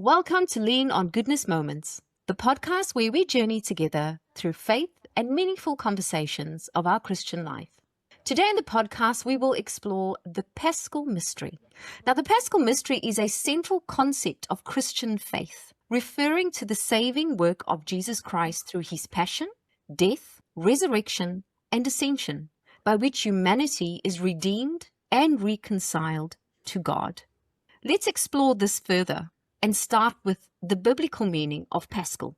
Welcome to Lean on Goodness Moments, the podcast where we journey together through faith and meaningful conversations of our Christian life. Today in the podcast, we will explore the Paschal mystery. Now, the Paschal mystery is a central concept of Christian faith, referring to the saving work of Jesus Christ through his passion, death, resurrection, and ascension, by which humanity is redeemed and reconciled to God. Let's explore this further and start with the biblical meaning of Paschal.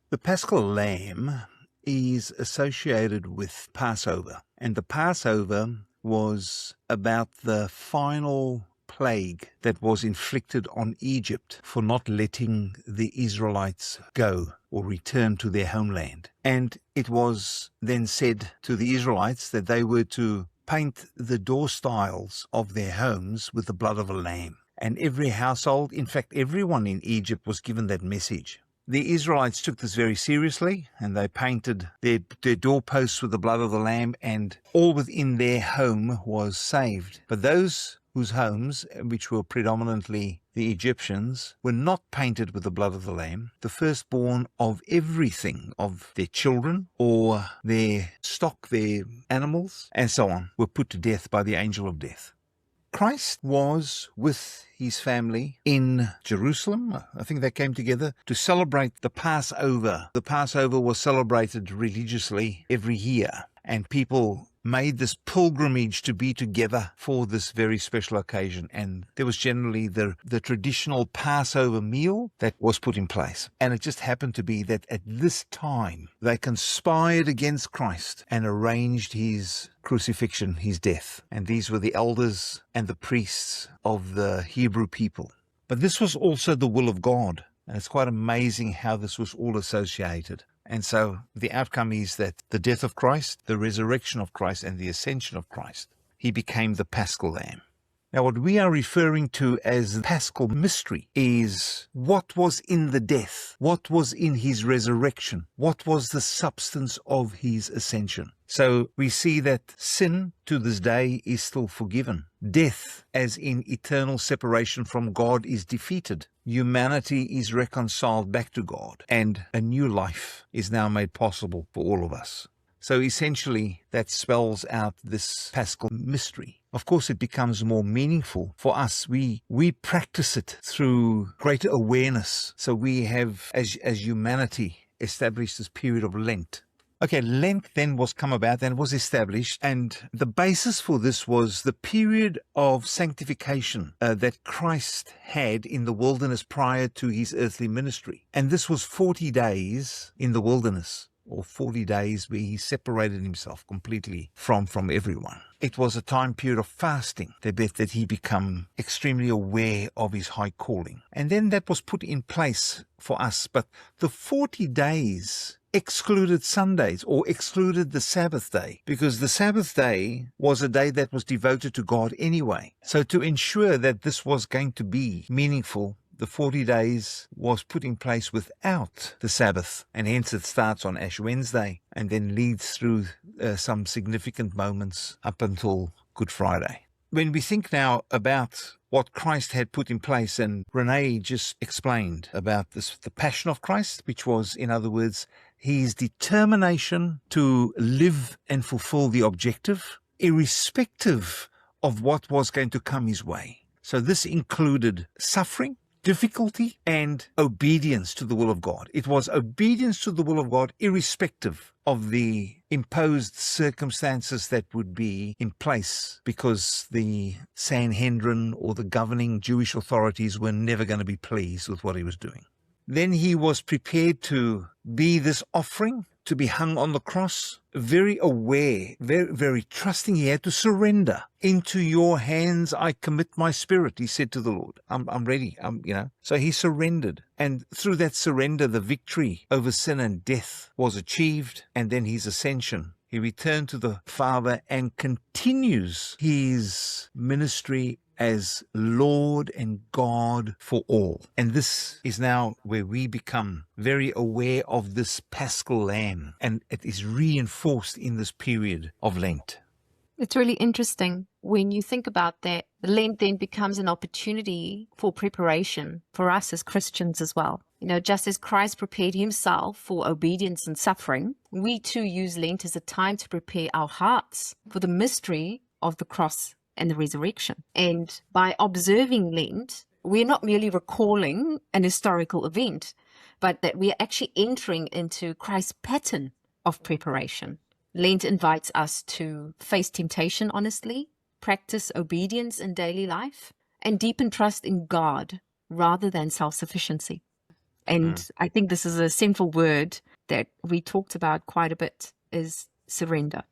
The Paschal lamb is associated with Passover, and the Passover was about the final plague that was inflicted on Egypt for not letting the Israelites go or return to their homeland. And it was then said to the Israelites that they were to paint the door stiles of their homes with the blood of a lamb. And every household, in fact, everyone in Egypt was given that message. The Israelites took this very seriously, and they painted their doorposts with the blood of the lamb, and all within their home was saved. But those whose homes, which were predominantly the Egyptians, were not painted with the blood of the lamb, the firstborn of everything, of their children or their stock, their animals, and so on, were put to death by the angel of death. Christ was with his family in Jerusalem. I think they came together to celebrate the Passover. The Passover was celebrated religiously every year, and people made this pilgrimage to be together for this very special occasion. And there was generally the traditional Passover meal that was put in place. And it just happened to be that at this time, they conspired against Christ and arranged his crucifixion, his death. And these were the elders and the priests of the Hebrew people. But this was also the will of God. And it's quite amazing how this was all associated. And so the outcome is that the death of Christ, the resurrection of Christ, and the ascension of Christ, he became the Paschal lamb. Now, what we are referring to as the Paschal mystery is what was in the death, what was in his resurrection, what was the substance of his ascension. So we see that sin to this day is still forgiven. Death, as in eternal separation from God, is defeated. Humanity is reconciled back to God, and a new life is now made possible for all of us. So essentially, that spells out this Paschal mystery. Of course, it becomes more meaningful for us. We practice it through greater awareness. So we have, as humanity, established this period of Lent. Okay, Lent then was come about and was established, and the basis for this was the period of sanctification that Christ had in the wilderness prior to his earthly ministry. And this was 40 days in the wilderness, or 40 days where he separated himself completely from everyone. It was a time period of fasting that he become extremely aware of his high calling. And then that was put in place for us. But the 40 days excluded Sundays or excluded the Sabbath day, because the Sabbath day was a day that was devoted to God anyway. So to ensure that this was going to be meaningful, the 40 days was put in place without the Sabbath, and hence it starts on Ash Wednesday and then leads through some significant moments up until Good Friday. When we think now about what Christ had put in place, and Renee just explained about this, the passion of Christ, which was, in other words, his determination to live and fulfill the objective, irrespective of what was going to come his way. So this included suffering, difficulty, and obedience to the will of God. It was obedience to the will of God irrespective of the imposed circumstances that would be in place, because the Sanhedrin or the governing Jewish authorities were never going to be pleased with what he was doing. Then he was prepared to be this offering, to be hung on the cross, very aware, very, very trusting. He had to surrender. Into your hands I commit my spirit, he said to the Lord. I'm ready, So he surrendered. And through that surrender, the victory over sin and death was achieved. And then his ascension. He returned to the Father and continues his ministry as Lord and God for all. And this is now where we become very aware of this Paschal lamb, and it is reinforced in this period of Lent. It's really interesting when you think about that. Lent then becomes an opportunity for preparation for us as Christians as well. Just as Christ prepared himself for obedience and suffering, we too use Lent as a time to prepare our hearts for the mystery of the cross and the resurrection. And by observing Lent, we're not merely recalling an historical event, but that we are actually entering into Christ's pattern of preparation. Lent invites us to face temptation honestly, practice obedience in daily life, and deepen trust in God rather than self-sufficiency. And I think this is a central word that we talked about quite a bit, is surrender.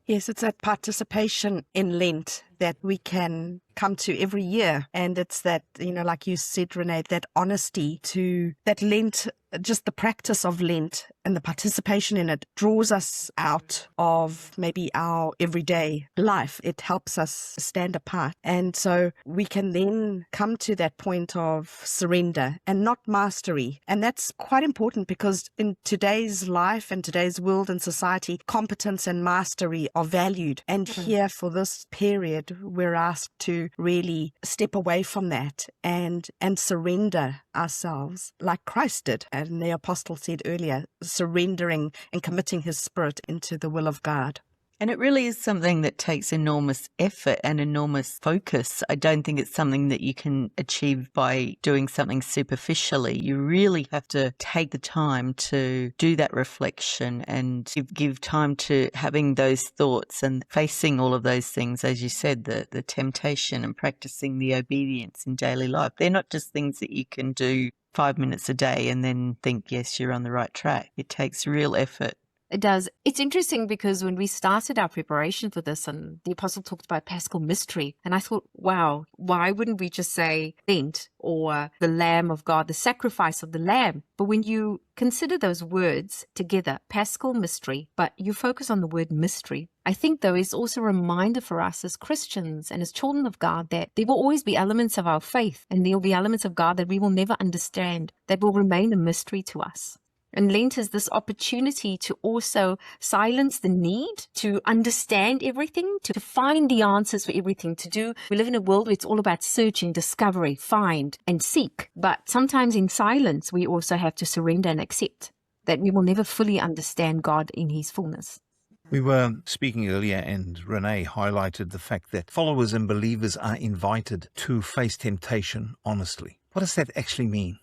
Yes, it's that participation in Lent that we can come to every year. And it's that, like you said, Renee, that honesty to that Lent, just the practice of Lent and the participation in it draws us out of maybe our everyday life. It helps us stand apart. And so we can then come to that point of surrender and not mastery. And that's quite important because in today's life and today's world and society, competence and mastery are valued. And here for this period, we're asked to really step away from that and surrender ourselves like Christ did. And the apostle said earlier, surrendering and committing his spirit into the will of God. And it really is something that takes enormous effort and enormous focus. I don't think it's something that you can achieve by doing something superficially. You really have to take the time to do that reflection and give time to having those thoughts and facing all of those things, as you said, the temptation and practicing the obedience in daily life. They're not just things that you can do 5 minutes a day and then think, yes, you're on the right track. It takes real effort. It does. It's interesting because when we started our preparation for this, and the apostle talked about Paschal mystery, and I thought, wow, why wouldn't we just say Lent or the Lamb of God, the sacrifice of the Lamb? But when you consider those words together, Paschal mystery, but you focus on the word mystery, I think, though, is also a reminder for us as Christians and as children of God that there will always be elements of our faith and there will be elements of God that we will never understand, that will remain a mystery to us. And Lent is this opportunity to also silence the need to understand everything, to find the answers for everything to do. We live in a world where it's all about searching, discovery, find, and seek. But sometimes in silence, we also have to surrender and accept that we will never fully understand God in his fullness. We were speaking earlier and Renee highlighted the fact that followers and believers are invited to face temptation honestly. What does that actually mean?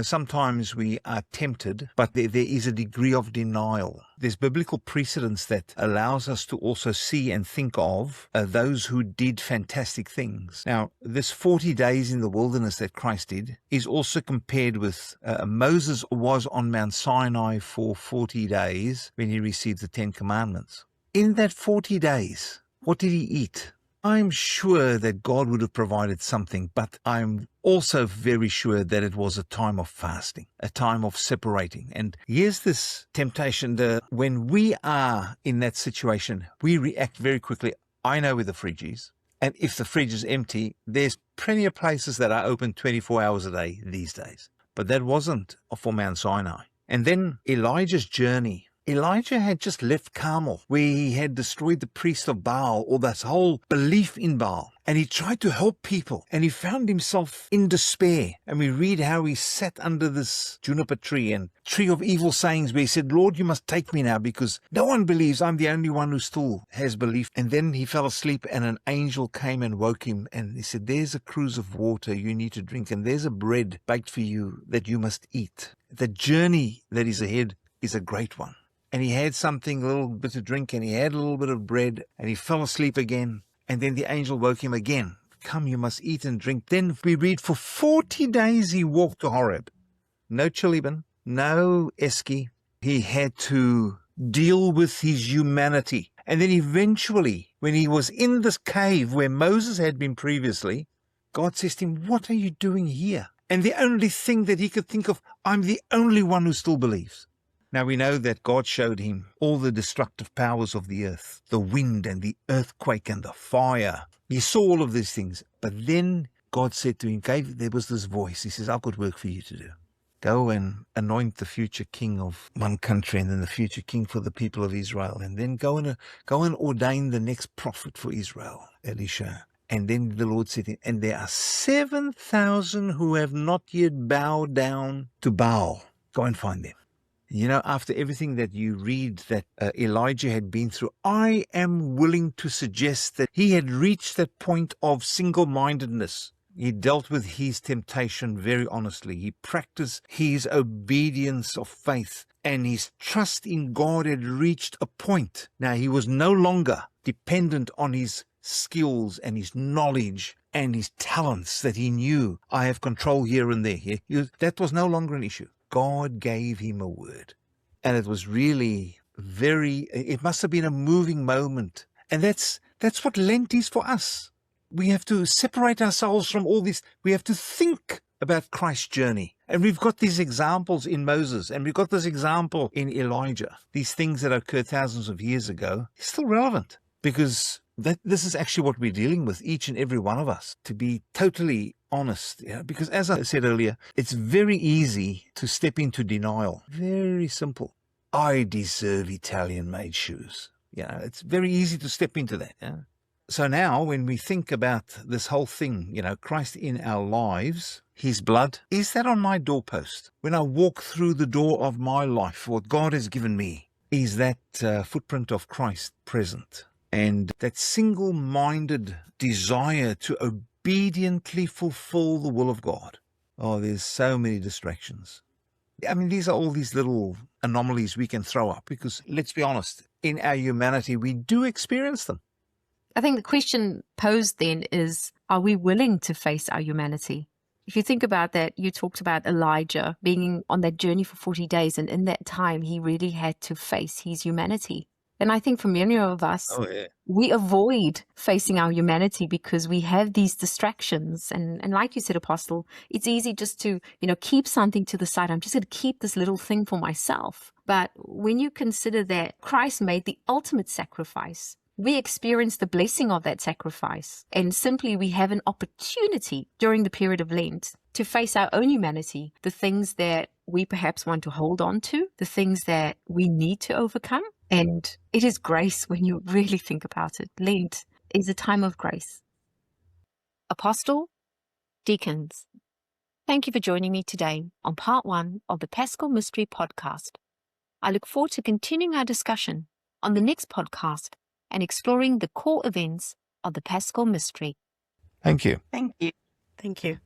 Sometimes we are tempted, but there is a degree of denial. There's biblical precedence that allows us to also see and think of those who did fantastic things. Now, this 40 days in the wilderness that Christ did is also compared with Moses was on Mount Sinai for 40 days when he received the 10 Commandments. In that 40 days, what did he eat? I'm sure that God would have provided something, but I'm also very sure that it was a time of fasting, a time of separating. And here's this temptation. When we are in that situation, we react very quickly. I know where the fridge is. And if the fridge is empty, there's plenty of places that are open 24 hours a day these days. But that wasn't for Mount Sinai. And then Elijah's journey. Elijah had just left Carmel, where he had destroyed the priest of Baal, or this whole belief in Baal. And he tried to help people, and he found himself in despair. And we read how he sat under this juniper tree and tree of evil sayings, where he said, Lord, you must take me now, because no one believes. I'm the only one who still has belief. And then he fell asleep, and an angel came and woke him, and he said, there's a cruse of water you need to drink, and there's a bread baked for you that you must eat. The journey that is ahead is a great one. And he had something, a little bit of drink, and he had a little bit of bread, and he fell asleep again. And then the angel woke him again. Come, you must eat and drink. Then we read for 40 days he walked to Horeb. No Chiliban, no Esky. He had to deal with his humanity. And then eventually, when he was in this cave where Moses had been previously, God says to him, what are you doing here? And the only thing that he could think of, I'm the only one who still believes. Now we know that God showed him all the destructive powers of the earth, the wind and the earthquake and the fire. He saw all of these things. But then God said to him, there was this voice. He says, I've got work for you to do. Go and anoint the future king of one country and then the future king for the people of Israel. And then go and ordain the next prophet for Israel, Elisha. And then the Lord said, and there are 7,000 who have not yet bowed down to Baal. Go and find them. You know, after everything that you read that Elijah had been through, I am willing to suggest that he had reached that point of single-mindedness. He dealt with his temptation very honestly. He practiced his obedience of faith, and his trust in God had reached a point. Now, he was no longer dependent on his skills and his knowledge and his talents that he knew, I have control here and there. That was no longer an issue. God gave him a word. And it was really it must have been a moving moment. And that's what Lent is for us. We have to separate ourselves from all this. We have to think about Christ's journey. And we've got these examples in Moses, and we've got this example in Elijah. These things that occurred thousands of years ago are still relevant, because this is actually what we're dealing with, each and every one of us, to be totally honest. Because as I said earlier, it's very easy to step into denial. Very simple. I deserve Italian-made shoes. It's very easy to step into that. So now when we think about this whole thing, Christ in our lives, his blood, is that on my doorpost? When I walk through the door of my life, what God has given me, is that footprint of Christ present? And that single-minded desire to obediently fulfill the will of God. Oh, there's so many distractions. I mean, these are all these little anomalies we can throw up, because let's be honest, in our humanity, we do experience them. I think the question posed then is, are we willing to face our humanity? If you think about that, you talked about Elijah being on that journey for 40 days, and in that time, he really had to face his humanity. And I think for many of us, we avoid facing our humanity because we have these distractions. And like you said, Apostle, it's easy just to, keep something to the side. I'm just going to keep this little thing for myself. But when you consider that Christ made the ultimate sacrifice, we experience the blessing of that sacrifice. And simply we have an opportunity during the period of Lent to face our own humanity, the things that we perhaps want to hold on to, the things that we need to overcome. And it is grace when you really think about it. Lent is a time of grace. Apostle, deacons, thank you for joining me today on part 1 of the Paschal Mystery podcast. I look forward to continuing our discussion on the next podcast and exploring the core events of the Paschal Mystery. Thank you. Thank you. Thank you.